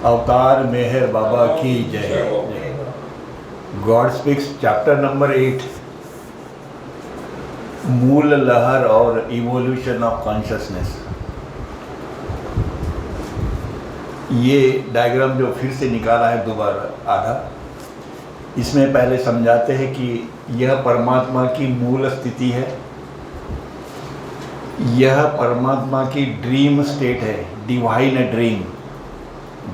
अवतार मेहर बाबा की जय। गॉड स्पीक्स चैप्टर नंबर 8, मूल लहर और इवोल्यूशन ऑफ कॉन्शियसनेस। ये डायग्राम जो फिर से निकाला है दोबारा आधा, इसमें पहले समझाते हैं कि यह परमात्मा की मूल स्थिति है, यह परमात्मा की ड्रीम स्टेट है, डिवाइन ड्रीम,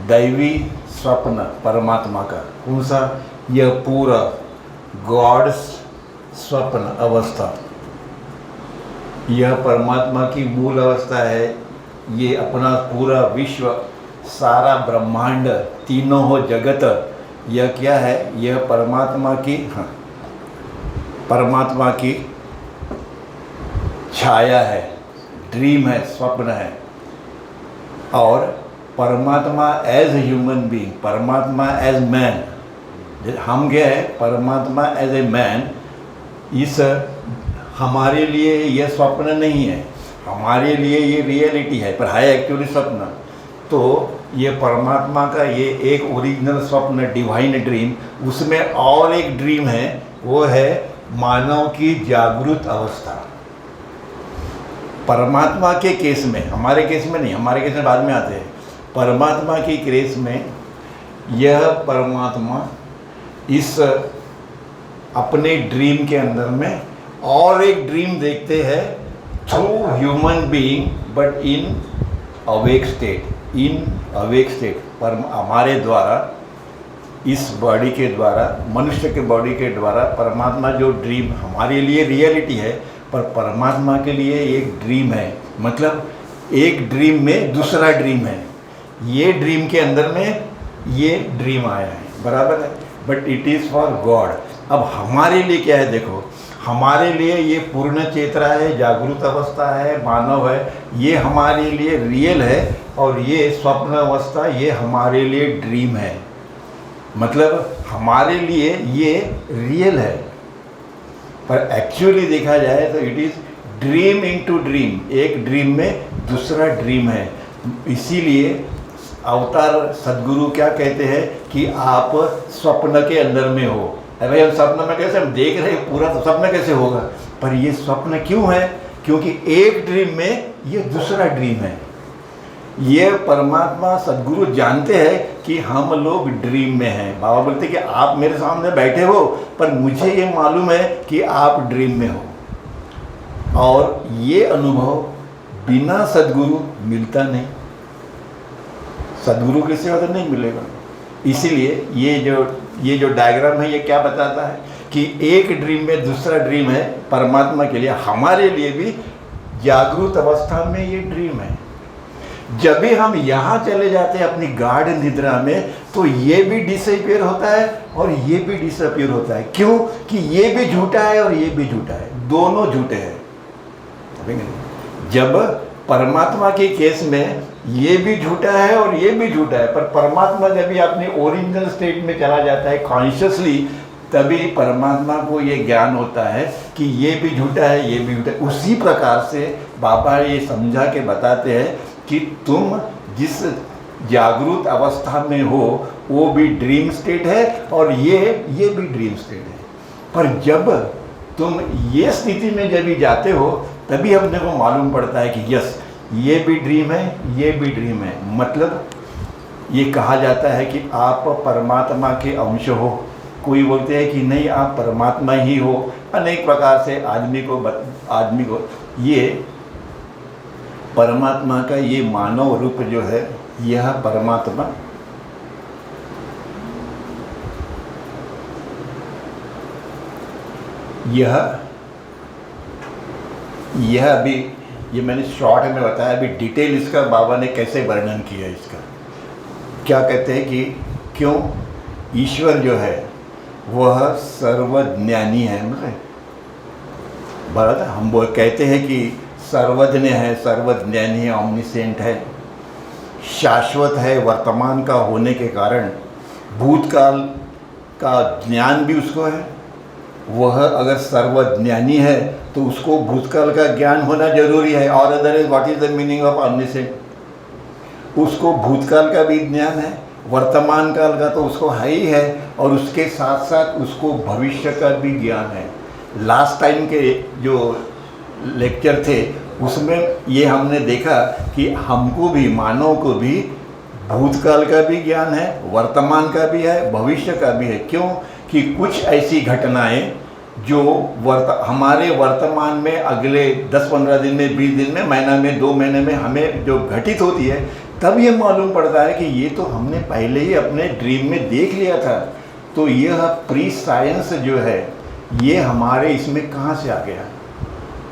दैवी स्वप्न परमात्मा का। कौन सा? यह पूरा गॉड्स स्वप्न अवस्था, यह परमात्मा की मूल अवस्था है। ये अपना पूरा विश्व, सारा ब्रह्मांड, तीनों हो जगत, यह क्या है? यह परमात्मा की परमात्मा की छाया है, ड्रीम है, स्वप्न है। और परमात्मा एज ह्यूमन बीइंग, परमात्मा एज मैन, हम क्या है? परमात्मा एज ए मैन। इस हमारे लिए यह स्वप्न नहीं है, हमारे लिए ये रियलिटी है, पर है एक्चुअली स्वप्न। तो ये परमात्मा का ये एक ओरिजिनल स्वप्न, डिवाइन ड्रीम, उसमें और एक ड्रीम है, वो है मानव की जागृत अवस्था। परमात्मा के केस में, हमारे केस में नहीं, हमारे केस में बाद में आते हैं। परमात्मा की केस में यह परमात्मा इस अपने ड्रीम के अंदर में और एक ड्रीम देखते हैं through human being, but in awake state, in awake state. पर हमारे द्वारा, इस बॉडी के द्वारा, मनुष्य के बॉडी के द्वारा परमात्मा जो ड्रीम हमारे लिए रियलिटी है, पर परमात्मा के लिए एक ड्रीम है। मतलब एक ड्रीम में दूसरा ड्रीम है, ये ड्रीम के अंदर में ये ड्रीम आया है, बराबर है, but it is for God. अब हमारे लिए क्या है? देखो, हमारे लिए ये पूर्ण चेतना है, जागृत अवस्था है, मानव है, ये हमारे लिए रियल है। और ये स्वप्न अवस्था, ये हमारे लिए ड्रीम है। मतलब हमारे लिए ये रियल है, पर एक्चुअली देखा जाए तो it is dream into dream, एक ड्रीम में दूसरा ड्रीम है। इसीलिए अवतार सदगुरु क्या कहते हैं कि आप स्वप्न के अंदर में हो। अरे भाई, हम स्वप्न में कैसे, हम देख रहे हैं पूरा, तो स्वप्न कैसे होगा? पर ये स्वप्न क्यों है? क्योंकि एक ड्रीम में ये दूसरा ड्रीम है। ये परमात्मा सदगुरु जानते हैं कि हम लोग ड्रीम में हैं। बाबा बोलते कि आप मेरे सामने बैठे हो, पर मुझे ये मालूम है कि आप ड्रीम में हो। और ये अनुभव बिना सदगुरु मिलता नहीं, सदगुरु के सिवा तो नहीं मिलेगा। इसीलिए ये जो डायग्राम है, ये क्या बताता है कि एक ड्रीम में दूसरा ड्रीम है परमात्मा के लिए। हमारे लिए भी जागृत अवस्था में ये ड्रीम है। जब भी हम यहाँ चले जाते हैं अपनी गाढ़ निद्रा में, तो ये भी डिसअपियर होता है और ये भी डिसअपियर होता है। क्यों? कि ये भी झूठा है और ये भी झूठा है, दोनों झूठे हैं। जब परमात्मा के केस में ये भी झूठा है और ये भी झूठा है, पर परमात्मा जब भी अपने ओरिजिनल स्टेट में चला जाता है कॉन्शियसली, तभी परमात्मा को ये ज्ञान होता है कि ये भी झूठा है, ये भी झूठा है। उसी प्रकार से बाबा ये समझा के बताते हैं कि तुम जिस जागृत अवस्था में हो वो भी ड्रीम स्टेट है और ये भी ड्रीम स्टेट है। पर जब तुम ये स्थिति में जब भी जाते हो, तभी अपने को मालूम पड़ता है कि यस, ये भी ड्रीम है, ये भी ड्रीम है। मतलब ये कहा जाता है कि आप परमात्मा के अंश हो। कोई बोलते हैं कि नहीं, आप परमात्मा ही हो। अनेक प्रकार से आदमी को ये परमात्मा का ये मानव रूप जो है, यह परमात्मा यह अभी ये मैंने शॉर्ट में बताया। अभी डिटेल इसका बाबा ने कैसे वर्णन किया इसका। क्या कहते हैं कि क्यों ईश्वर जो है वह सर्वज्ञानी है। मतलब हम वो कहते हैं कि सर्वज्ञ है, सर्वज्ञानी है, ऑमनिसेंट है, शाश्वत है, वर्तमान का होने के कारण भूतकाल का ज्ञान भी उसको है। वह अगर सर्वज्ञानी है तो उसको भूतकाल का ज्ञान होना जरूरी है। और otherwise what is the meaning of omniscient? उसको भूतकाल का भी ज्ञान है, वर्तमान काल का तो उसको है ही है, और उसके साथ साथ उसको भविष्य का भी ज्ञान है। लास्ट टाइम के जो लेक्चर थे उसमें ये हमने देखा कि हमको भी, मानव को भी भूतकाल का भी ज्ञान है, वर्तमान का भी है, भविष्य का भी है। क्यों कि कुछ ऐसी घटनाएं जो हमारे वर्तमान में अगले 10-15 दिन में, 20 दिन में, महीना में, 2 महीने में हमें जो घटित होती है, तब ये मालूम पड़ता है कि ये तो हमने पहले ही अपने ड्रीम में देख लिया था। तो यह प्री साइंस जो है ये हमारे इसमें कहाँ से आ गया,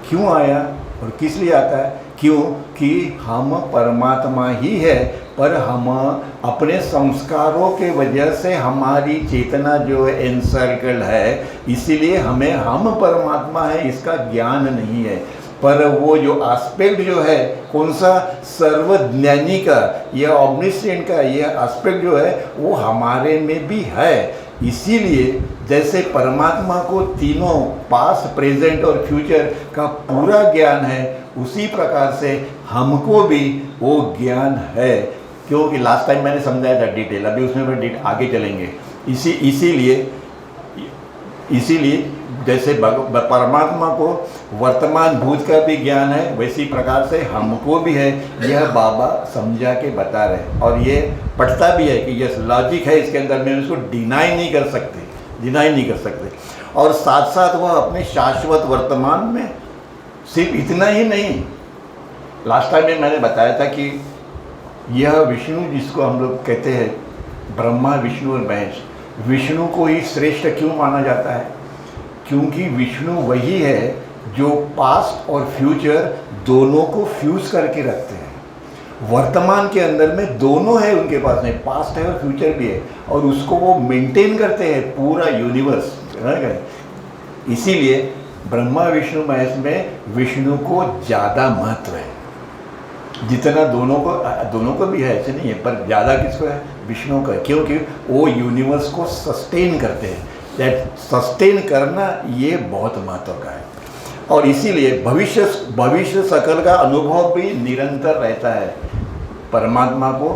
क्यों आया और किस लिए आता है? क्यों कि हम परमात्मा ही है, पर हम अपने संस्कारों के वजह से हमारी चेतना जो है एनसर्कल है, इसीलिए हमें हम परमात्मा है इसका ज्ञान नहीं है। पर वो जो एस्पेक्ट जो है कौन सा, सर्वज्ञानी का या ऑम्निसेंट का, ये एस्पेक्ट जो है वो हमारे में भी है। इसीलिए जैसे परमात्मा को तीनों पास्ट, प्रेजेंट और फ्यूचर का पूरा ज्ञान है, उसी प्रकार से हमको भी वो ज्ञान है। क्योंकि लास्ट टाइम मैंने समझाया था डिटेल, अभी उसमें आगे चलेंगे। इसीलिए जैसे परमात्मा को वर्तमान भूत का भी ज्ञान है, वैसी प्रकार से हमको भी है। यह बाबा समझा के बता रहे, और ये पढ़ता भी है कि यस लॉजिक है इसके अंदर में, उसको डिनाई नहीं कर सकते। और साथ साथ वह अपने शाश्वत वर्तमान में सिर्फ इतना ही नहीं, लास्ट टाइम में मैंने बताया था कि यह विष्णु जिसको हम लोग कहते हैं ब्रह्मा, विष्णु और महेश, विष्णु को ही श्रेष्ठ क्यों माना जाता है? क्योंकि विष्णु वही है जो पास्ट और फ्यूचर दोनों को फ्यूज करके रखते हैं। वर्तमान के अंदर में दोनों है उनके पास में, पास्ट है और फ्यूचर भी है, और उसको वो मेंटेन करते हैं पूरा यूनिवर्स। इसीलिए ब्रह्मा, विष्णु, महेश में विष्णु को ज़्यादा महत्व है, जितना दोनों को भी है, ऐसे नहीं है, पर ज़्यादा किसको है? विष्णु का। क्योंकि वो यूनिवर्स को सस्टेन करते हैं। दैट सस्टेन करना ये बहुत महत्व का है। और इसीलिए भविष्य सकल का अनुभव भी निरंतर रहता है। परमात्मा को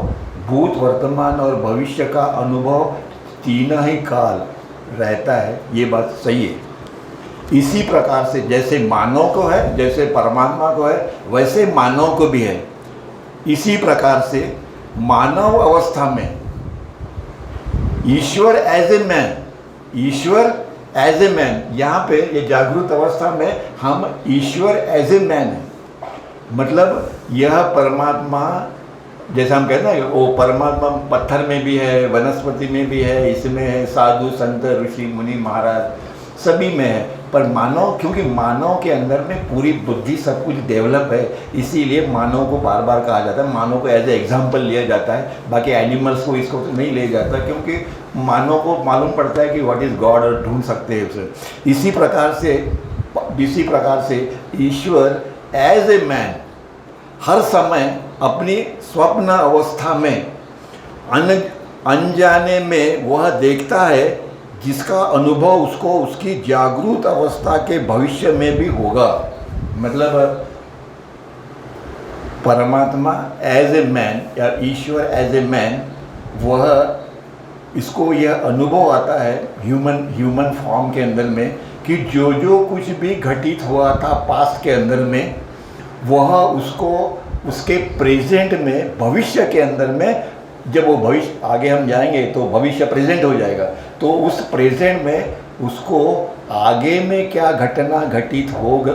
भूत, वर्तमान और भविष्य का अनुभव तीनों ही काल रहता है, ये बात सही है। इसी प्रकार से जैसे मानव को है, जैसे परमात्मा को है, वैसे मानव को भी है। इसी प्रकार से मानव अवस्था में ईश्वर एज ए मैन, यहाँ पे ये जागृत अवस्था में हम ईश्वर एज ए मैन है। मतलब यह परमात्मा, जैसे हम कहते हैं वो परमात्मा पत्थर में भी है, वनस्पति में भी है, इसमें है, साधु संत ऋषि मुनि महाराज सभी में है। पर मानव, क्योंकि मानव के अंदर में पूरी बुद्धि सब कुछ डेवलप है, इसीलिए मानव को बार बार कहा जाता है, मानव को एज ए एग्जाम्पल लिया जाता है। बाकी एनिमल्स को इसको तो नहीं लिया जाता, क्योंकि मानव को मालूम पड़ता है कि व्हाट इज़ गॉड और ढूंढ सकते हैं उसे। इसी प्रकार से ईश्वर एज ए मैन हर समय अपनी स्वप्न अवस्था में अनजाने में वह देखता है, जिसका अनुभव उसको उसकी जागृत अवस्था के भविष्य में भी होगा। मतलब परमात्मा एज ए मैन या ईश्वर एज ए मैन, वह इसको यह अनुभव आता है ह्यूमन फॉर्म के अंदर में कि जो कुछ भी घटित हुआ था पास्ट के अंदर में, वह उसको उसके प्रेजेंट में, भविष्य के अंदर में, जब वो भविष्य आगे हम जाएंगे तो भविष्य प्रेजेंट हो जाएगा, तो उस प्रेजेंट में उसको आगे में क्या घटना घटित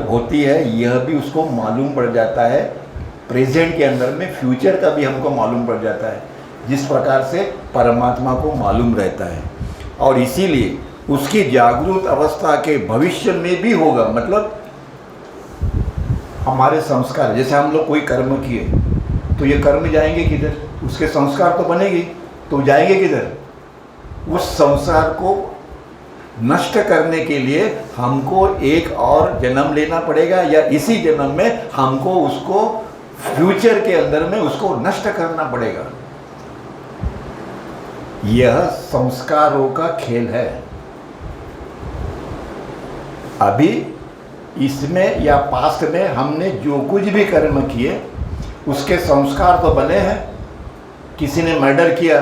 होती है यह भी उसको मालूम पड़ जाता है। प्रेजेंट के अंदर में फ्यूचर का भी हमको मालूम पड़ जाता है, जिस प्रकार से परमात्मा को मालूम रहता है। और इसीलिए उसकी जागृत अवस्था के भविष्य में भी होगा। मतलब हमारे संस्कार, जैसे हम लोग कोई कर्म किए तो ये कर्म जाएंगे किधर? उसके संस्कार तो बनेगी, तो जाएंगे किधर? उस संसार को नष्ट करने के लिए हमको एक और जन्म लेना पड़ेगा, या इसी जन्म में हमको उसको फ्यूचर के अंदर में उसको नष्ट करना पड़ेगा। यह संस्कारों का खेल है। अभी इसमें या पास्ट में हमने जो कुछ भी कर्म किए उसके संस्कार तो बने हैं। किसी ने मर्डर किया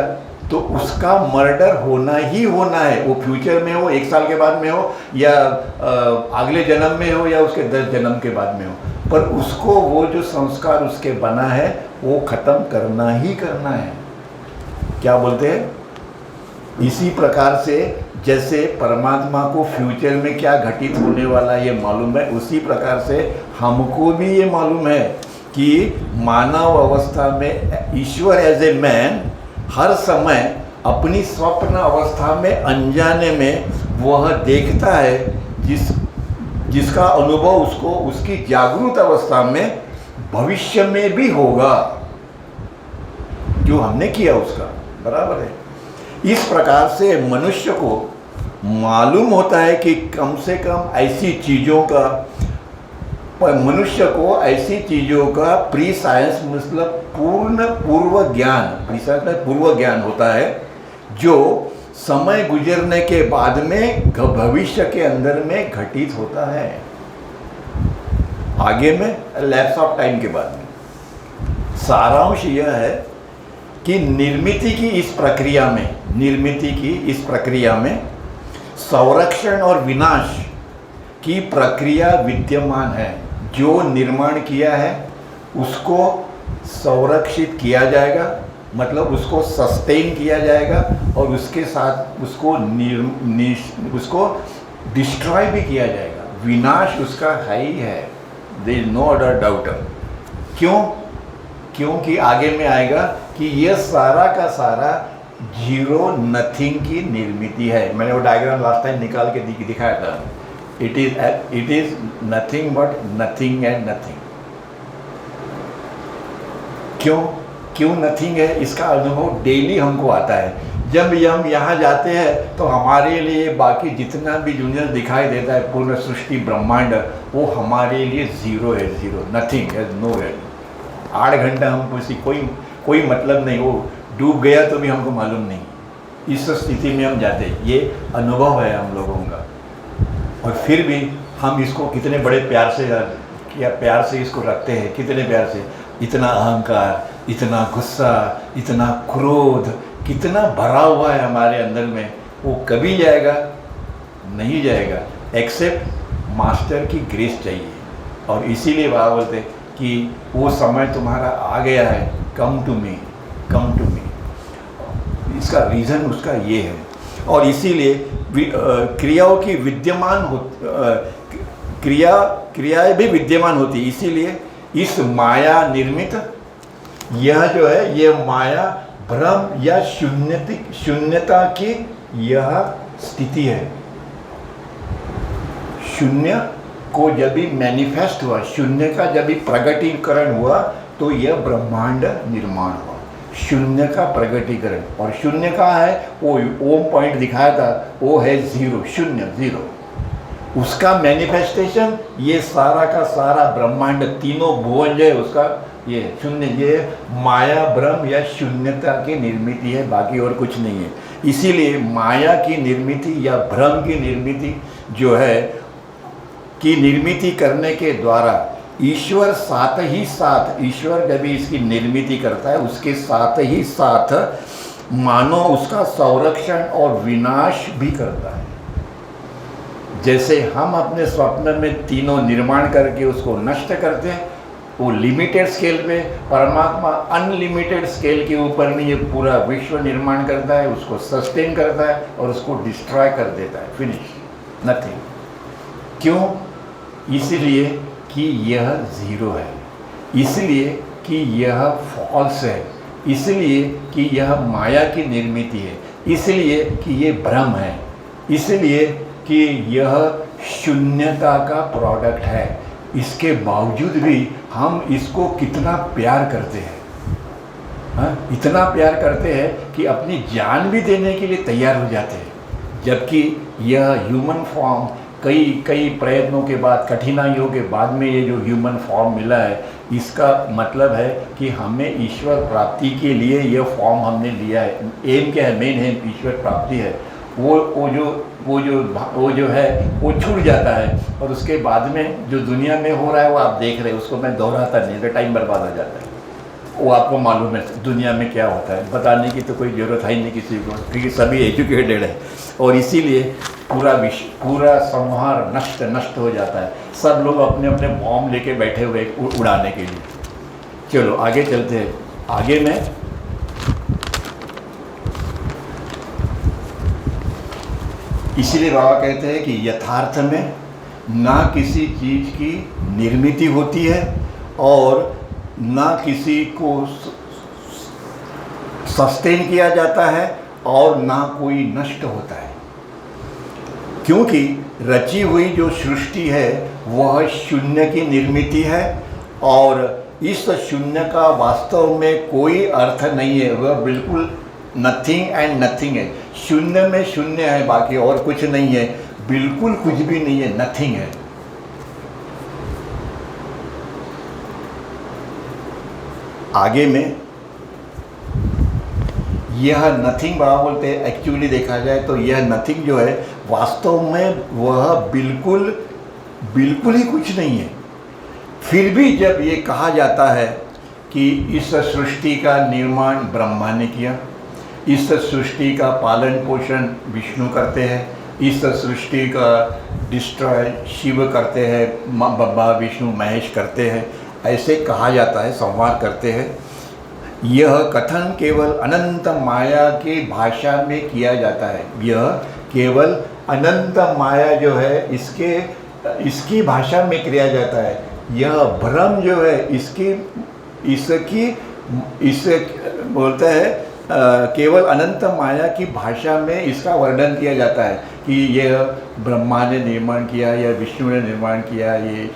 तो उसका मर्डर होना ही होना है, वो फ्यूचर में हो, 1 साल के बाद में हो, या अगले जन्म में हो, या उसके 10 जन्म के बाद में हो, पर उसको वो जो संस्कार उसके बना है वो खत्म करना ही करना है। क्या बोलते हैं? इसी प्रकार से जैसे परमात्मा को फ्यूचर में क्या घटित होने वाला ये मालूम है, उसी प्रकार से हमको भी ये मालूम है कि मानव अवस्था में ईश्वर एज ए मैन हर समय अपनी स्वप्न अवस्था में अनजाने में वह देखता है जिसका अनुभव उसको उसकी जागृत अवस्था में भविष्य में भी होगा, जो हमने किया उसका बराबर है। इस प्रकार से मनुष्य को मालूम होता है कि कम से कम ऐसी चीज़ों का, मनुष्य को ऐसी चीज़ों का प्री साइंस मतलब पूर्व ज्ञान, प्री साइंस में पूर्व ज्ञान होता है जो समय गुजरने के बाद में भविष्य के अंदर में घटित होता है, आगे में लैप्स ऑफ टाइम के बाद में। सारांश यह है कि निर्मिति की इस प्रक्रिया में संरक्षण और विनाश की प्रक्रिया विद्यमान है। जो निर्माण किया है उसको संरक्षित किया जाएगा, मतलब उसको सस्टेन किया जाएगा, और उसके साथ उसको डिस्ट्रॉय भी किया जाएगा। विनाश उसका है ही है, there is no other doubt. क्योंकि आगे में आएगा कि यह सारा का सारा जीरो नथिंग की निर्मिति है। मैंने वो डायग्राम लास्ट टाइम निकाल के दिखाया था। It is nothing but nothing and nothing. क्यों नथिंग है, इसका अनुभव डेली हमको आता है। जब हम यहाँ जाते हैं तो हमारे लिए बाकी जितना भी यूनिवर्स दिखाई देता है, पूर्ण सृष्टि ब्रह्मांड, वो हमारे लिए जीरो है, जीरो, नथिंग है, नो है। 8 घंटा हमको कोई मतलब नहीं, वो डूब गया तो भी हमको मालूम नहीं। इस स्थिति में हम जाते हैं, ये अनुभव है हम लोगों का। और फिर भी हम इसको कितने बड़े प्यार से इसको रखते हैं, कितने प्यार से। इतना अहंकार, इतना गुस्सा, इतना क्रोध कितना भरा हुआ है हमारे अंदर में, वो कभी जाएगा? नहीं जाएगा, एक्सेप्ट मास्टर की ग्रेस चाहिए। और इसीलिए बाबा बोलते हैं कि वो समय तुम्हारा आ गया है, कम टू मी। इसका रीज़न उसका ये है। और इसीलिए क्रियाओं की क्रियाएं भी विद्यमान होती है। इसीलिए इस माया निर्मित यह जो है, ये माया भ्रम या शून्यता की यह स्थिति है। शून्य को जब भी मैनिफेस्ट हुआ, शून्य का जब भी प्रगटीकरण हुआ, तो यह ब्रह्मांड निर्माण हुआ। शून्य का प्रगटीकरण, और शून्य कहाँ है? वो ओम पॉइंट दिखाया था, वो है जीरो, शून्य, जीरो। उसका मैनिफेस्टेशन ये सारा का सारा ब्रह्मांड, तीनों भुवन जो है उसका ये शून्य, ये माया भ्रम या शून्यता की निर्मिति है, बाकी और कुछ नहीं है। इसीलिए माया की निर्मिति या भ्रम की निर्मिति जो है, की निर्मिति करने के द्वारा ईश्वर साथ ही साथ, ईश्वर जब भी इसकी निर्मिति करता है उसके साथ ही साथ मानो उसका संरक्षण और विनाश भी करता है। जैसे हम अपने स्वप्न में तीनों निर्माण करके उसको नष्ट करते हैं, वो लिमिटेड स्केल पे, परमात्मा अनलिमिटेड स्केल के ऊपर में ये पूरा विश्व निर्माण करता है, उसको सस्टेन करता है और उसको डिस्ट्रॉय कर देता है, फिनिश, नथिंग। क्यों? इसलिए कि यह ज़ीरो है, इसलिए कि यह फॉल्स है, इसलिए कि यह माया की निर्मिति है, इसलिए कि ये भ्रम है, इसलिए कि यह शून्यता का प्रोडक्ट है। इसके बावजूद भी हम इसको कितना प्यार करते हैं, हाँ? इतना प्यार करते हैं कि अपनी जान भी देने के लिए तैयार हो जाते हैं। जबकि यह ह्यूमन फॉर्म कई प्रयत्नों के बाद, कठिनाइयों के बाद में ये जो ह्यूमन फॉर्म मिला है, इसका मतलब है कि हमें ईश्वर प्राप्ति के लिए यह फॉर्म हमने लिया है। एम क्या है? मेन एम ईश्वर प्राप्ति है। वो जो है वो छूट जाता है, और उसके बाद में जो दुनिया में हो रहा है वो आप देख रहे हैं, उसको मैं दोहराता नहीं, तो टाइम बर्बाद हो जाता है। वो आपको मालूम है दुनिया में क्या होता है, बताने की तो कोई ज़रूरत है ही नहीं किसी को, क्योंकि सभी एजुकेटेड है। और इसीलिए पूरा विश्व, पूरा संहार नष्ट हो जाता है। सब लोग अपने अपने बॉम्ब लेके बैठे हुए उड़ाने के लिए। चलो आगे चलते हैं। आगे में इसीलिए बाबा कहते हैं कि यथार्थ में ना किसी चीज़ की निर्मिति होती है और ना किसी को सस्टेन किया जाता है और ना कोई नष्ट होता है, क्योंकि रची हुई जो सृष्टि है वह शून्य की निर्मिति है और इस शून्य का वास्तव में कोई अर्थ नहीं है, वह बिल्कुल नथिंग एंड नथिंग है। शून्य में शून्य है, बाकी और कुछ नहीं है, बिल्कुल कुछ भी नहीं है, नथिंग है। आगे में यह नथिंग बाबा बोलते हैं, एक्चुअली देखा जाए तो यह नथिंग जो है वास्तव में वह बिल्कुल ही कुछ नहीं है। फिर भी जब ये कहा जाता है कि इस सृष्टि का निर्माण ब्रह्मा ने किया, इस सृष्टि का पालन पोषण विष्णु करते हैं, इस सृष्टि का डिस्ट्रॉय शिव करते हैं, ब्रह्मा विष्णु महेश करते हैं, ऐसे कहा जाता है, संवाद करते हैं। यह कथन केवल अनंत माया की भाषा में किया जाता है। यह केवल अनंत माया जो है इसकी भाषा में किया जाता है। यह भ्रम जो है इससे बोलता है केवल अनंत माया की भाषा में इसका वर्णन किया जाता है कि यह ब्रह्मा ने निर्माण किया, या विष्णु ने निर्माण किया, ये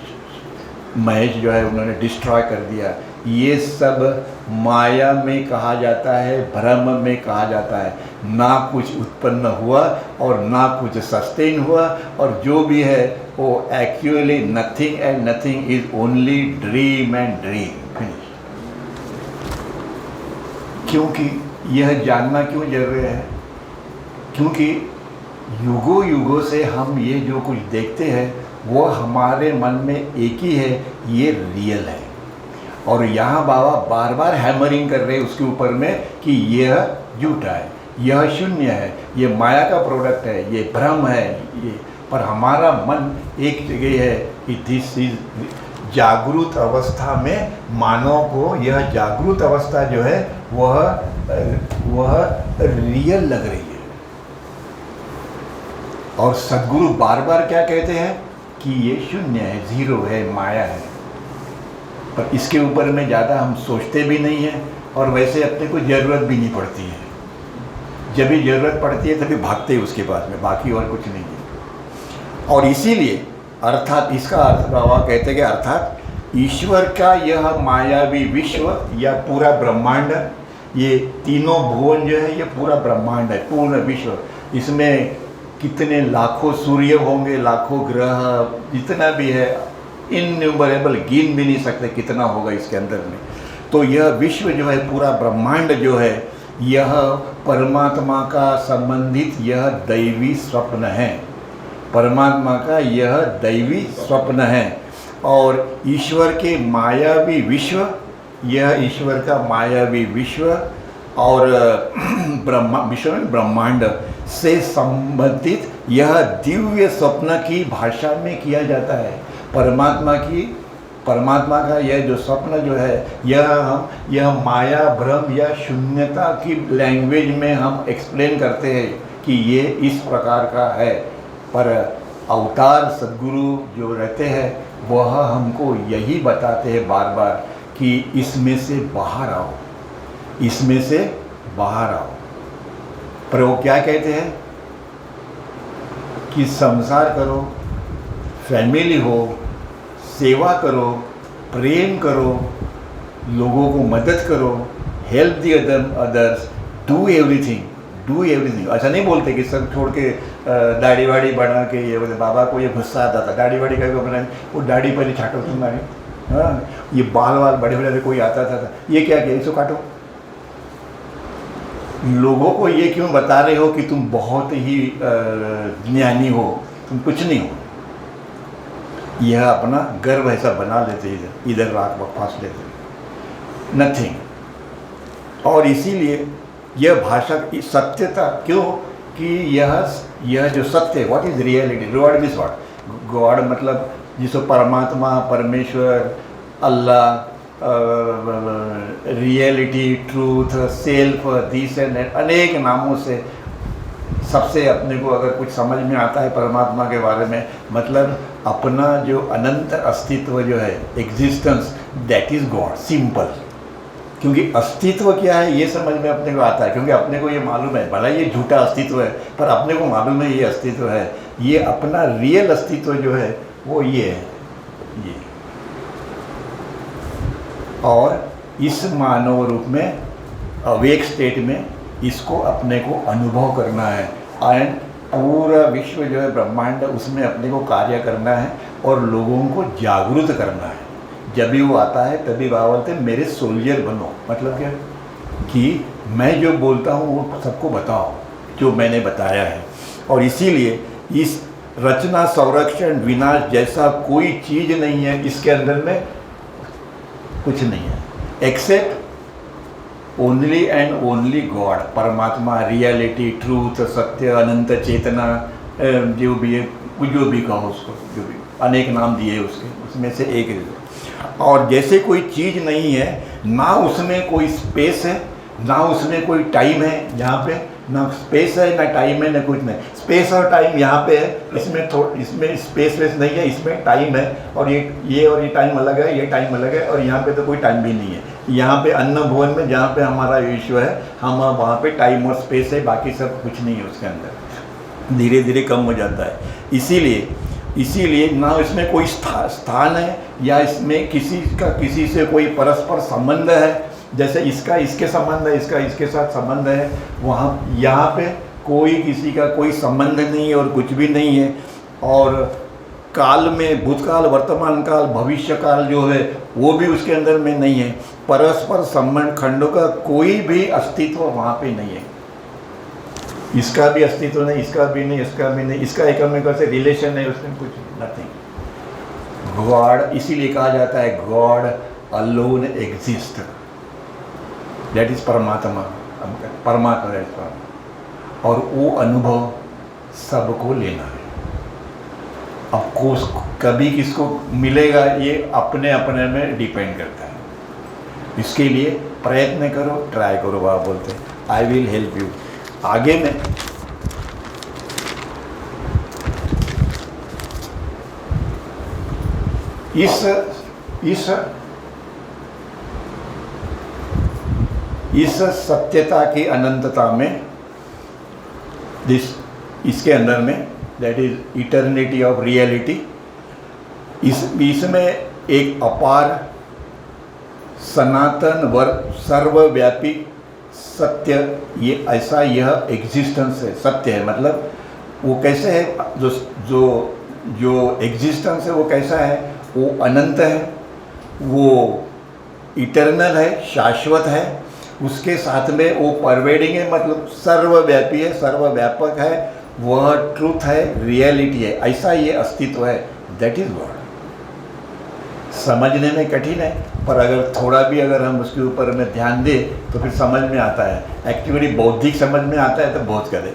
महेश जो है उन्होंने डिस्ट्रॉय कर दिया। ये सब माया में कहा जाता है, भ्रम में कहा जाता है। ना कुछ उत्पन्न हुआ और ना कुछ सस्टेन हुआ, और जो भी है वो actually nothing and nothing is only dream and dream. Finish. क्योंकि यह जानना क्यों जरूरी है? क्योंकि युगों युगों से हम ये जो कुछ देखते हैं वो हमारे मन में एक ही है, ये रियल है। और यहाँ बाबा बार बार हैमरिंग कर रहे हैं उसके ऊपर में कि यह झूठा है, यह शून्य है, ये माया का प्रोडक्ट है, ये भ्रम है। ये पर हमारा मन एक जगह है कि दिस इज जागृत अवस्था में मानव को यह जागृत अवस्था जो है वह रियल लग रही है। और सद्गुरु बार बार क्या कहते हैं कि ये शून्य है, जीरो है, माया है। पर इसके ऊपर में ज़्यादा हम सोचते भी नहीं हैं और वैसे अपने को ज़रूरत भी नहीं पड़ती है। जब भी ज़रूरत पड़ती है तभी भागते हैं उसके पास में, बाकी और कुछ नहीं है। और इसीलिए अर्थात इसका अर्थ बाबा कहते हैं कि अर्थात ईश्वर का यह मायावी विश्व या पूरा ब्रह्मांड, ये तीनों भुवन जो है ये पूरा ब्रह्मांड है, पूर्ण विश्व। इसमें कितने लाखों सूर्य होंगे, लाखों ग्रह, जितना भी है इनन्यूमरेबल, गिन भी नहीं सकते कितना होगा इसके अंदर में। तो यह विश्व जो है पूरा ब्रह्मांड जो है यह परमात्मा का संबंधित यह दैवी स्वप्न है, परमात्मा का यह दैवी स्वप्न है। और ईश्वर के मायावी विश्व, यह ईश्वर का मायावी विश्व और विश्व में ब्रह्मांड से संबंधित यह दिव्य स्वप्न की भाषा में किया जाता है। परमात्मा का यह जो स्वप्न जो है यह माया भ्रम या शून्यता की लैंग्वेज में हम एक्सप्लेन करते हैं कि ये इस प्रकार का है। पर अवतार सद्गुरु जो रहते हैं वह हमको यही बताते हैं बार बार कि इसमें से बाहर आओ, इसमें से बाहर आओ। पर वो क्या कहते हैं कि संसार करो, फैमिली हो, सेवा करो, प्रेम करो, लोगों को मदद करो, help the others, do everything. ऐसा नहीं बोलते कि सब छोड़ के दाढ़ी वाड़ी बना के ये बोले। बाबा को ये गुस्सा आता था, दाढ़ी वाड़ी का बनाए, वो दाढ़ी पर ही छाटो तुम्हारी, हाँ ये बाल बड़े बड़े कोई आता था, ये क्या किया, इसको काटो। लोगों को ये क्यों बता रहे हो कि तुम बहुत ही ज्ञानी हो, तुम कुछ नहीं हो। यह अपना गर्व ऐसा बना लेते, इधर राख फांस लेते, नथिंग। और इसीलिए यह भाषा की सत्यता क्यों कि यह जो सत्य, what is reality, God means what, God मतलब जिसको परमात्मा, परमेश्वर, अल्लाह, reality, truth, self, this and अनेक नामों से सबसे अपने को अगर कुछ समझ में आता है परमात्मा के बारे में, मतलब अपना जो अनंत अस्तित्व जो है, existence, that is God, simple. क्योंकि अस्तित्व क्या है ये समझ में अपने को आता है, क्योंकि अपने को ये मालूम है, भला ये झूठा अस्तित्व है पर अपने को मालूम है ये अस्तित्व है, ये अपना रियल अस्तित्व जो है वो ये है, ये। और इस मानव रूप में अवेक स्टेट में इसको अपने को अनुभव करना है, एंड पूरा विश्व जो है ब्रह्मांड, उसमें अपने को कार्य करना है और लोगों को जागरूक करना है। जब भी वो आता है तभी बाबा बोलते हैं मेरे सोल्जर बनो, मतलब क्या कि मैं जो बोलता हूँ वो सबको बताओ जो मैंने बताया है। और इसीलिए इस रचना, संरक्षण, विनाश जैसा कोई चीज़ नहीं है इसके अंदर में, कुछ नहीं है except only and only God, परमात्मा, रियलिटी, ट्रूथ, सत्य, अनंत चेतना, जो भी है, जो भी कहो उसको, जो भी अनेक नाम दिए उसके, उसमें से एक है। और जैसे कोई चीज़ नहीं है, ना उसमें कोई स्पेस है, ना उसमें कोई टाइम है, यहाँ पे ना स्पेस है ना टाइम है ना कुछ नहीं। स्पेस और टाइम यहाँ पे है, इसमें स्पेस वेस नहीं है, इसमें टाइम है, और ये और ये टाइम अलग है, ये टाइम अलग है, और यहाँ पे तो कोई टाइम भी नहीं है। यहाँ पे अन्न भुवन में जहाँ पे हमारा विश्व है, हम वहाँ पे टाइम और स्पेस है, बाकी सब कुछ नहीं है उसके अंदर, धीरे धीरे कम हो जाता है। इसीलिए ना इसमें कोई स्थान है, या इसमें किसी से कोई परस्पर संबंध है, जैसे इसका इसके संबंध है, इसका इसके साथ संबंध है, वहाँ यहाँ पे कोई किसी का कोई संबंध नहीं है और कुछ भी नहीं है। और काल में भूतकाल, वर्तमान काल, भविष्य काल जो है वो भी उसके अंदर में नहीं है। परस्पर संबंध खंडों का कोई भी अस्तित्व वहाँ पे नहीं है। इसका भी अस्तित्व नहीं, इसका भी नहीं, इसका भी नहीं, इसका एक से रिलेशन है, उसमें कुछ नथिंग। गॉड, इसीलिए कहा जाता है God alone exist, that is परमात्मा, परमात्मा है परमात्मा। और वो अनुभव सबको लेना है। अब कोस कभी किसको मिलेगा ये अपने अपने में डिपेंड करता है। इसके लिए प्रयत्न करो, ट्राई करो। बाबा बोलते हैं आई विल हेल्प यू। आगे में इस सत्यता की अनंतता में, इसके अंदर में, that is eternity of reality, इसमें एक अपार सनातन सर्वव्यापी सत्य, ये ऐसा यह एग्जिस्टेंस है। सत्य है मतलब वो कैसे है, जो एग्जिस्टेंस है वो कैसा है, वो अनंत है, वो इटर्नल है, शाश्वत है। उसके साथ में वो परवेडिंग है, मतलब सर्वव्यापी है, सर्वव्यापक है, वह ट्रूथ है, रियलिटी है, ऐसा ये अस्तित्व है, दैट इज गॉड। समझने में कठिन है, पर अगर थोड़ा भी अगर हम उसके ऊपर में ध्यान दें तो फिर समझ में आता है। एक्चुअली बौद्धिक समझ में आता है तो बहुत करें।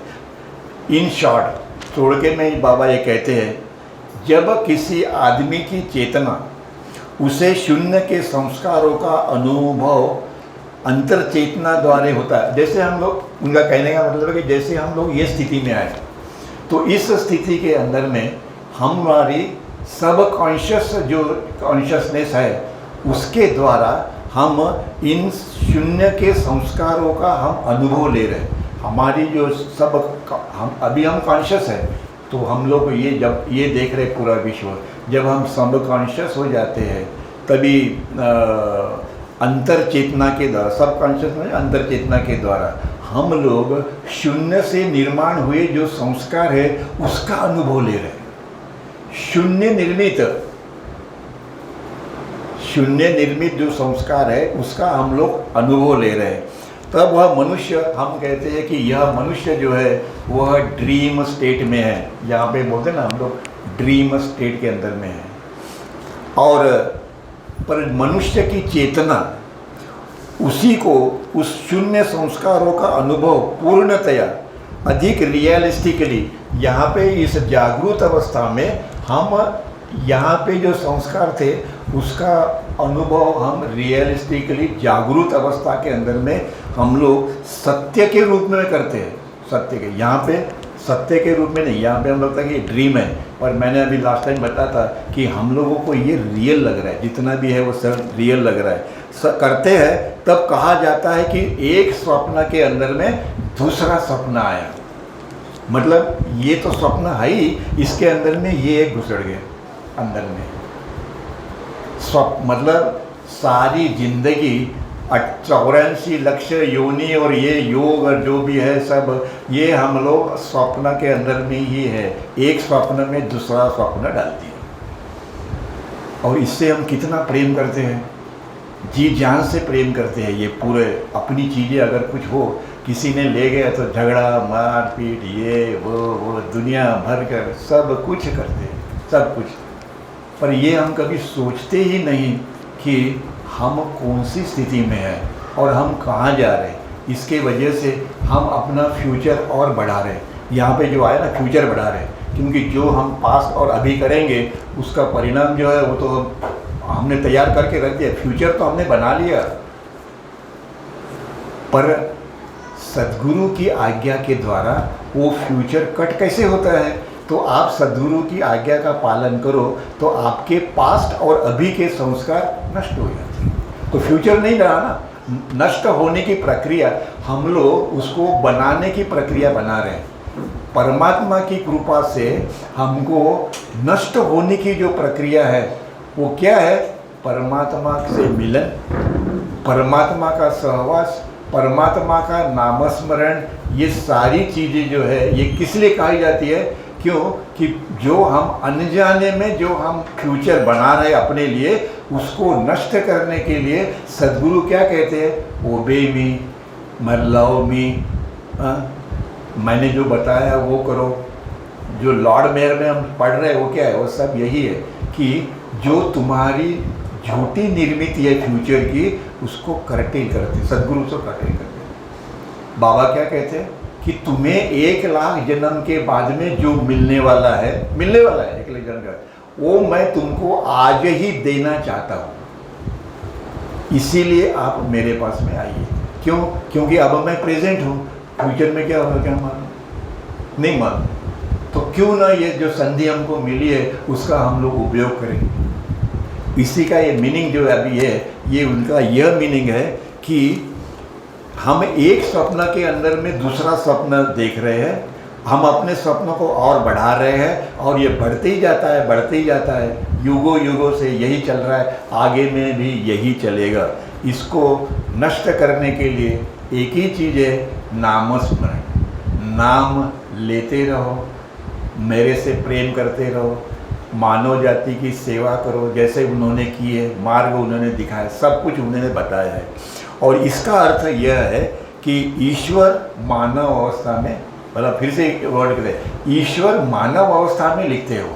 इन शॉर्ट छोड़ के में बाबा ये कहते हैं, जब किसी आदमी की चेतना उसे शून्य के संस्कारों का अनुभव अंतर चेतना द्वारा होता है। जैसे हम लोग, उनका कहने का मतलब है कि जैसे हम लोग ये स्थिति में आए, तो इस स्थिति के अंदर में हमारी सब कॉन्शियस जो कॉन्शियसनेस है उसके द्वारा हम इन शून्य के संस्कारों का हम अनुभव ले रहे हैं। हमारी जो सब हम अभी हम कॉन्शियस है, तो हम लोग ये जब ये देख रहे पूरा विश्व, जब हम सब कॉन्शियस हो जाते हैं तभी अंतर चेतना के द्वारा, सब कॉन्शियस में अंतर चेतना के द्वारा हम लोग शून्य से निर्माण हुए जो संस्कार है उसका अनुभव ले रहे हैं। शून्य निर्मित जो संस्कार है उसका हम लोग अनुभव ले रहे हैं। तब वह मनुष्य, हम कहते हैं कि यह मनुष्य जो है वह ड्रीम स्टेट में है। यहाँ पे बोलते हैं ना हम लोग, ड्रीम स्टेट के अंदर में है। और पर मनुष्य की चेतना उसी को उस शून्य संस्कारों का अनुभव पूर्णतया अधिक रियलिस्टिकली यहाँ पे इस जागरूक अवस्था में हम यहाँ पे जो संस्कार थे उसका अनुभव हम रियलिस्टिकली जागरूक अवस्था के अंदर में हम लोग सत्य के रूप में करते हैं। सत्य के यहाँ पे सत्य के रूप में नहीं, यहाँ पे हम लोग था कि ड्रीम है। और मैंने अभी लास्ट टाइम बताया था कि हम लोगों को ये रियल लग रहा है, जितना भी है वो सब रियल लग रहा है। करते हैं तब कहा जाता है कि एक स्वप्न के अंदर में दूसरा स्वप्न आया, मतलब ये तो स्वप्न है ही, इसके अंदर में ये एक घुसड़ गया अंदर में। स्वप्न मतलब सारी जिंदगी 84 लाख योनि और ये योग और जो भी है सब ये हम लोग स्वप्न के अंदर में ही है। एक स्वप्न में दूसरा स्वप्न डाल दिया और इससे हम कितना प्रेम करते हैं, जी जान से प्रेम करते हैं। ये पूरे अपनी चीज़ें अगर कुछ हो, किसी ने ले गया तो झगड़ा मारपीट ये वो दुनिया भर कर सब कुछ करते हैं, सब कुछ। पर ये हम कभी सोचते ही नहीं कि हम कौन सी स्थिति में हैं और हम कहाँ जा रहे हैं। इसके वजह से हम अपना फ्यूचर और बढ़ा रहे हैं। यहाँ पे जो आया ना, फ्यूचर बढ़ा रहे हैं, क्योंकि जो हम पास्ट और अभी करेंगे उसका परिणाम जो है वो तो हमने तैयार करके रख दिया, फ्यूचर तो हमने बना लिया। पर सद्गुरु की आज्ञा के द्वारा वो फ्यूचर कट कैसे होता है? तो आप सद्गुरु की आज्ञा का पालन करो तो आपके पास्ट और अभी के संस्कार नष्ट हो जाते हैं। तो फ्यूचर नहीं रहा ना, नष्ट होने की प्रक्रिया, हम लोग उसको बनाने की प्रक्रिया बना रहे हैं। परमात्मा की कृपा से हमको नष्ट होने की जो प्रक्रिया है वो क्या है? परमात्मा से मिलन, परमात्मा का सहवास, परमात्मा का नामस्मरण। ये सारी चीज़ें जो है ये किस लिए कही जाती है? क्यों कि जो हम अनजाने में जो हम फ्यूचर बना रहे हैं अपने लिए, उसको नष्ट करने के लिए सद्गुरु क्या कहते हैं? ओबे मी, लव मी, मैंने जो बताया वो करो। जो लॉर्ड मेयर में हम पढ़ रहे हैं वो क्या है? वो सब यही है कि जो तुम्हारी झूठी निर्मित है फ्यूचर की, उसको करटेल करते, सद्गुरु से करटेल करते। बाबा क्या कहते हैं कि तुम्हें 1 लाख जन्म के बाद में जो मिलने वाला है 1 लाख जन्म का, वो मैं तुमको आज ही देना चाहता हूँ, इसीलिए आप मेरे पास में आइए। क्यों? क्योंकि अब मैं प्रेजेंट हूँ, फ्यूचर में क्या होगा क्या मालूम, नहीं मालूम। तो क्यों ना ये जो संधि हमको मिली है उसका हम लोग उपयोग करें। इसी का ये मीनिंग जो अभी है, ये उनका यह मीनिंग है कि हम एक स्वप्न के अंदर में दूसरा स्वप्न देख रहे हैं, हम अपने स्वप्नों को और बढ़ा रहे हैं और ये बढ़ते ही जाता है, बढ़ते ही जाता है। युगों युगों से यही चल रहा है, आगे में भी यही चलेगा। इसको नष्ट करने के लिए एक ही चीज़ है, नामस्मरण। नाम लेते रहो, मेरे से प्रेम करते रहो, मानव जाति की सेवा करो जैसे उन्होंने की है, मार्ग उन्होंने दिखाया, सब कुछ उन्होंने बताया है। और इसका अर्थ यह है कि ईश्वर मानव अवस्था में, मतलब फिर से एक वर्ड कहते, ईश्वर मानव अवस्था में लिखते हो,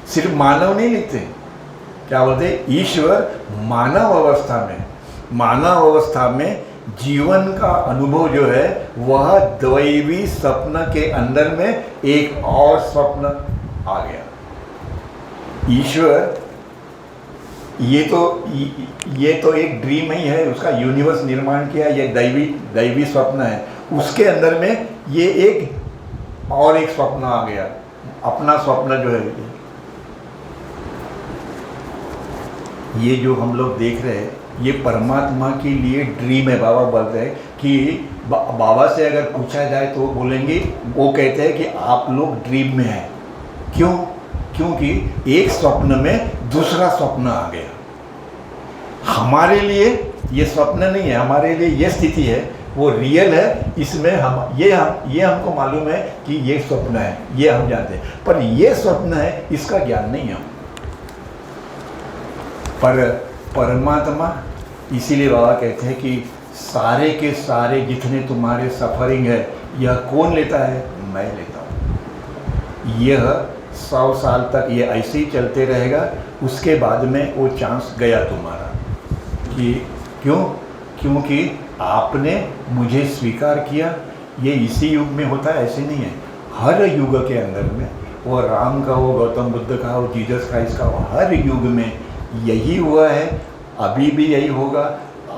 सिर्फ मानव नहीं लिखते, क्या बोलते? ईश्वर मानव अवस्था में, मानव अवस्था में जीवन का अनुभव जो है वह दैवी स्वप्न के अंदर में एक और स्वप्न आ गया। ईश्वर ये तो एक ड्रीम ही है, उसका यूनिवर्स निर्माण किया, ये दैवी स्वप्न है। उसके अंदर में ये एक और एक स्वप्न आ गया, अपना स्वप्न जो है ये जो हम लोग देख रहे हैं ये परमात्मा के लिए ड्रीम है। बाबा बोलते हैं कि बाबा से अगर पूछा जाए तो बोलेंगे, वो कहते हैं कि आप लोग ड्रीम में हैं। क्यों? क्योंकि एक स्वप्न में दूसरा स्वप्न आ गया। हमारे लिए ये स्वप्न नहीं है, हमारे लिए ये स्थिति है, वो रियल है। इसमें ये हमको मालूम है कि ये स्वप्न है, ये हम जानते हैं, पर ये स्वप्न है इसका ज्ञान नहीं है। पर परमात्मा, इसीलिए बाबा कहते हैं कि सारे के सारे जितने तुम्हारे सफरिंग है यह कौन लेता है? मैं लेता हूँ। यह 100 साल तक ये ऐसे ही चलते रहेगा, उसके बाद में वो चांस गया तुम्हारा। कि क्यों? क्योंकि आपने मुझे स्वीकार किया, ये इसी युग में होता है ऐसे नहीं है, हर युग के अंदर में, वो राम का हो, गौतम बुद्ध का हो, जीसस क्राइस्ट का हो, हर युग में यही हुआ है, अभी भी यही होगा,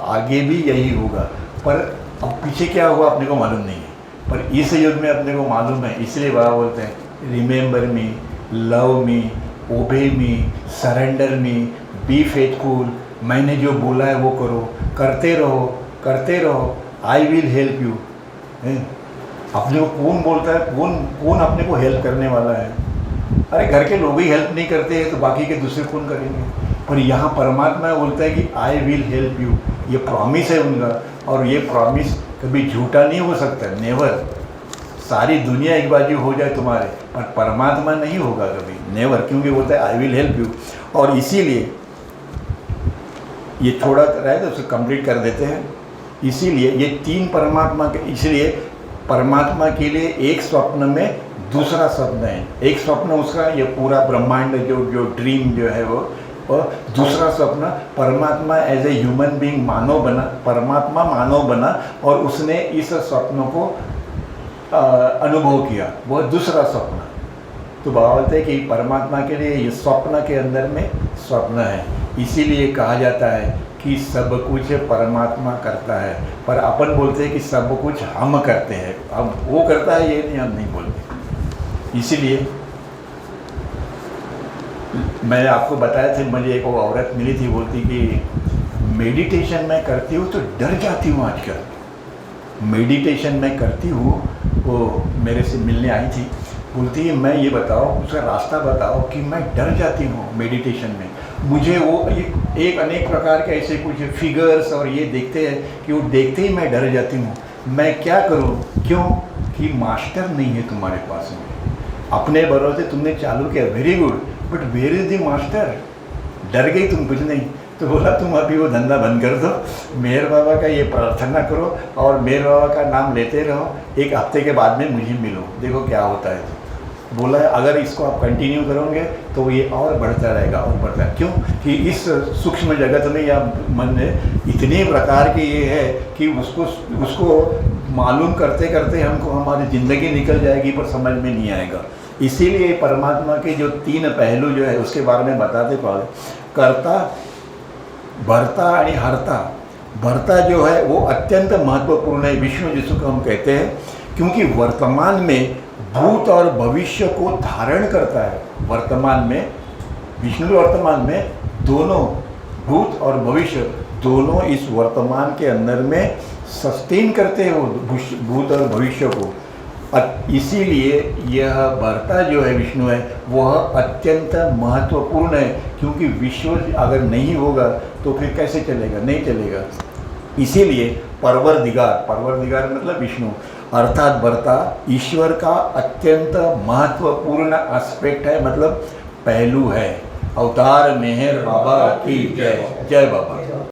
आगे भी यही होगा। पर अब पीछे क्या हुआ अपने को मालूम नहीं है, पर इस युग में अपने को मालूम है, इसलिए बाबा बोलते हैं remember me, love me, obey me, surrender me, be faithful, मैंने जो बोला है वो करो, करते रहो, आई विल हेल्प यू। अपने को कौन बोलता है, कौन अपने को हेल्प करने वाला है? अरे घर के लोग ही हेल्प नहीं करते हैं तो बाकी के दूसरे कौन करेंगे? पर यहाँ परमात्मा बोलता है कि आई विल हेल्प यू, ये प्रॉमिस है उनका, और ये प्रॉमिस कभी झूठा नहीं हो सकता, नेवर। सारी दुनिया एक बाजू हो जाए तुम्हारे, पर परमात्मा नहीं होगा कभी, नेवर, क्योंकि बोलता है आई विल हेल्प यू। और इसीलिए ये थोड़ा रहे तो उसे कंप्लीट कर देते हैं। इसीलिए ये तीन परमात्मा के, इसलिए परमात्मा के लिए एक स्वप्न में दूसरा स्वप्न है, एक स्वप्न उसका ये पूरा ब्रह्मांड जो ड्रीम जो है वो, और दूसरा स्वप्न परमात्मा एज ए ह्यूमन बीइंग मानव बना, परमात्मा मानव बना और उसने इस स्वप्न को अनुभव किया, वो दूसरा स्वप्न। तो बाबा बोलते हैं कि परमात्मा के लिए ये स्वप्न के अंदर में स्वप्न है, इसीलिए कहा जाता है कि सब कुछ परमात्मा करता है, पर अपन बोलते हैं कि सब कुछ हम करते हैं, हम वो करता है ये नहीं, हम नहीं बोलते। इसीलिए मैं आपको बताया था, मुझे एक औरत मिली थी, बोलती कि मेडिटेशन मैं करती हूँ तो डर जाती हूँ आजकल, मेडिटेशन मैं करती हूँ। वो मेरे से मिलने आई थी, बोलती है मैं ये बताओ, उसका रास्ता बताओ कि मैं डर जाती हूँ मेडिटेशन में, मुझे वो एक अनेक प्रकार के ऐसे कुछ फिगर्स और ये देखते हैं कि वो देखते ही मैं डर जाती हूँ, मैं क्या करूँ? क्यों कि मास्टर नहीं है तुम्हारे पास में, अपने भरोसे तुमने चालू किया, very good, but where is the master? डर गई तुम, कुछ नहीं, तो बोला तुम अभी वो धंधा बंद कर दो, मेहर बाबा का ये प्रार्थना करो और मेहर बाबा का नाम लेते रहो, एक हफ्ते के बाद में मुझे मिलो, देखो क्या होता है। बोला अगर इसको आप कंटिन्यू करोगे तो ये और बढ़ता रहेगा और बढ़ता है। क्यों कि इस सूक्ष्म जगत में या मन में इतने प्रकार के ये है कि उसको मालूम करते करते हमको हमारी ज़िंदगी निकल जाएगी पर समझ में नहीं आएगा। इसीलिए परमात्मा के जो तीन पहलू जो है उसके बारे में बताते पड़े, कर्ता, भर्ता और हर्ता। भर्ता जो है वो अत्यंत महत्वपूर्ण है, विष्णु जिसको हम कहते हैं, क्योंकि वर्तमान में भूत और भविष्य को धारण करता है। वर्तमान में विष्णु वर्तमान में दोनों भूत और भविष्य दोनों इस वर्तमान के अंदर में सस्टेन करते हैं वो भूत और भविष्य को। इसीलिए यह भर्ता जो है विष्णु है वह अत्यंत महत्वपूर्ण है, क्योंकि विश्व अगर नहीं होगा तो फिर कैसे चलेगा? नहीं चलेगा। इसीलिए परवरदिगार मतलब विष्णु अर्थात भर्ता ईश्वर का अत्यंत महत्वपूर्ण एस्पेक्ट है, मतलब पहलू है। अवतार मेहर बाबा की जय, जय बाबा।